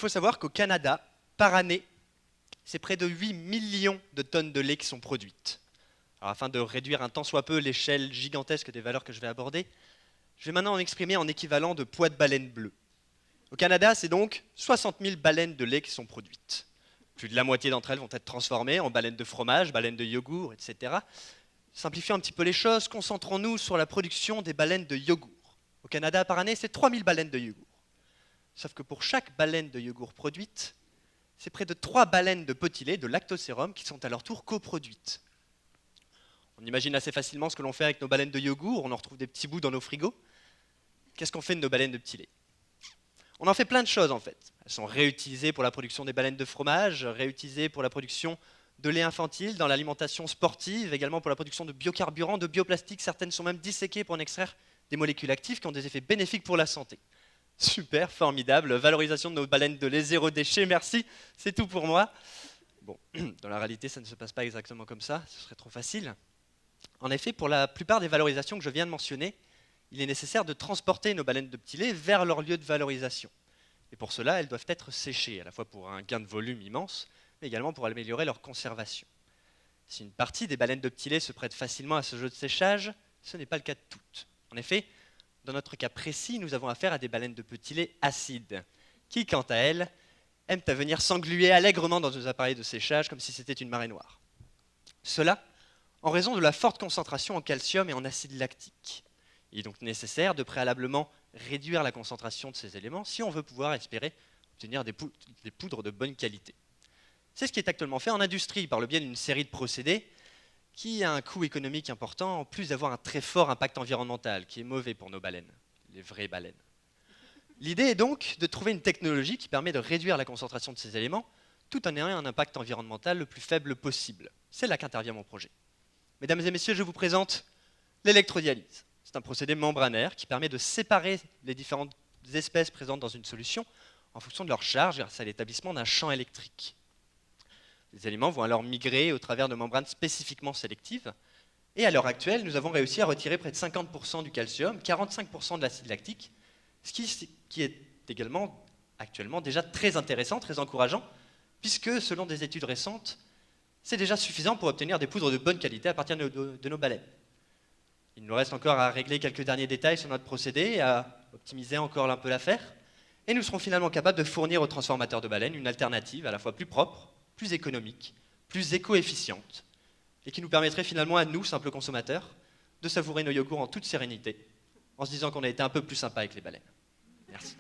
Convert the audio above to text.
faut savoir qu'au Canada, par année, c'est près de 8 millions de tonnes de lait qui sont produites. Alors, afin de réduire un tant soit peu l'échelle gigantesque des valeurs que je vais aborder, je vais maintenant en exprimer en équivalent de poids de baleine bleue. Au Canada, c'est donc 60 000 baleines de lait qui sont produites. Plus de la moitié d'entre elles vont être transformées en baleines de fromage, baleines de yogourt, etc. Simplifions un petit peu les choses, concentrons-nous sur la production des baleines de yogourt. Au Canada, par année, c'est 3 000 baleines de yogourt. Sauf que pour chaque baleine de yogourt produite, c'est près de 3 baleines de petits laits, de lactosérum, qui sont à leur tour coproduites. On imagine assez facilement ce que l'on fait avec nos baleines de yogourt, on en retrouve des petits bouts dans nos frigos. Qu'est-ce qu'on fait de nos baleines de petits laits? On en fait plein de choses en fait. Elles sont réutilisées pour la production des baleines de fromage, réutilisées pour la production de lait infantile, dans l'alimentation sportive, également pour la production de biocarburants, de bioplastiques. Certaines sont même disséquées pour en extraire des molécules actives qui ont des effets bénéfiques pour la santé. Super, formidable, valorisation de nos baleines de lait, zéro déchet, merci, c'est tout pour moi. Bon, dans la réalité, ça ne se passe pas exactement comme ça, ce serait trop facile. En effet, pour la plupart des valorisations que je viens de mentionner, il est nécessaire de transporter nos baleines de petits laits vers leur lieu de valorisation. Et pour cela, elles doivent être séchées, à la fois pour un gain de volume immense, mais également pour améliorer leur conservation. Si une partie des baleines de petits laits se prête facilement à ce jeu de séchage, ce n'est pas le cas de toutes. En effet, dans notre cas précis, nous avons affaire à des baleines de petits laits acides, qui, quant à elles, aiment à venir s'engluer allègrement dans nos appareils de séchage comme si c'était une marée noire. Cela en raison de la forte concentration en calcium et en acide lactique. Il est donc nécessaire de préalablement réduire la concentration de ces éléments si on veut pouvoir espérer obtenir des poudres de bonne qualité. C'est ce qui est actuellement fait en industrie par le biais d'une série de procédés qui a un coût économique important, en plus d'avoir un très fort impact environnemental, qui est mauvais pour nos baleines, les vraies baleines. L'idée est donc de trouver une technologie qui permet de réduire la concentration de ces éléments, tout en ayant un impact environnemental le plus faible possible. C'est là qu'intervient mon projet. Mesdames et messieurs, je vous présente l'électrodialyse. C'est un procédé membranaire qui permet de séparer les différentes espèces présentes dans une solution en fonction de leur charge grâce à l'établissement d'un champ électrique. Les éléments vont alors migrer au travers de membranes spécifiquement sélectives. Et à l'heure actuelle, nous avons réussi à retirer près de 50% du calcium, 45% de l'acide lactique, ce qui est également actuellement déjà très intéressant, très encourageant, puisque selon des études récentes, c'est déjà suffisant pour obtenir des poudres de bonne qualité à partir de nos baleines. Il nous reste encore à régler quelques derniers détails sur notre procédé, à optimiser encore un peu l'affaire, et nous serons finalement capables de fournir aux transformateurs de baleines une alternative à la fois plus propre, plus économique, plus éco-efficiente, et qui nous permettrait finalement à nous, simples consommateurs, de savourer nos yogourts en toute sérénité, en se disant qu'on a été un peu plus sympa avec les baleines. Merci.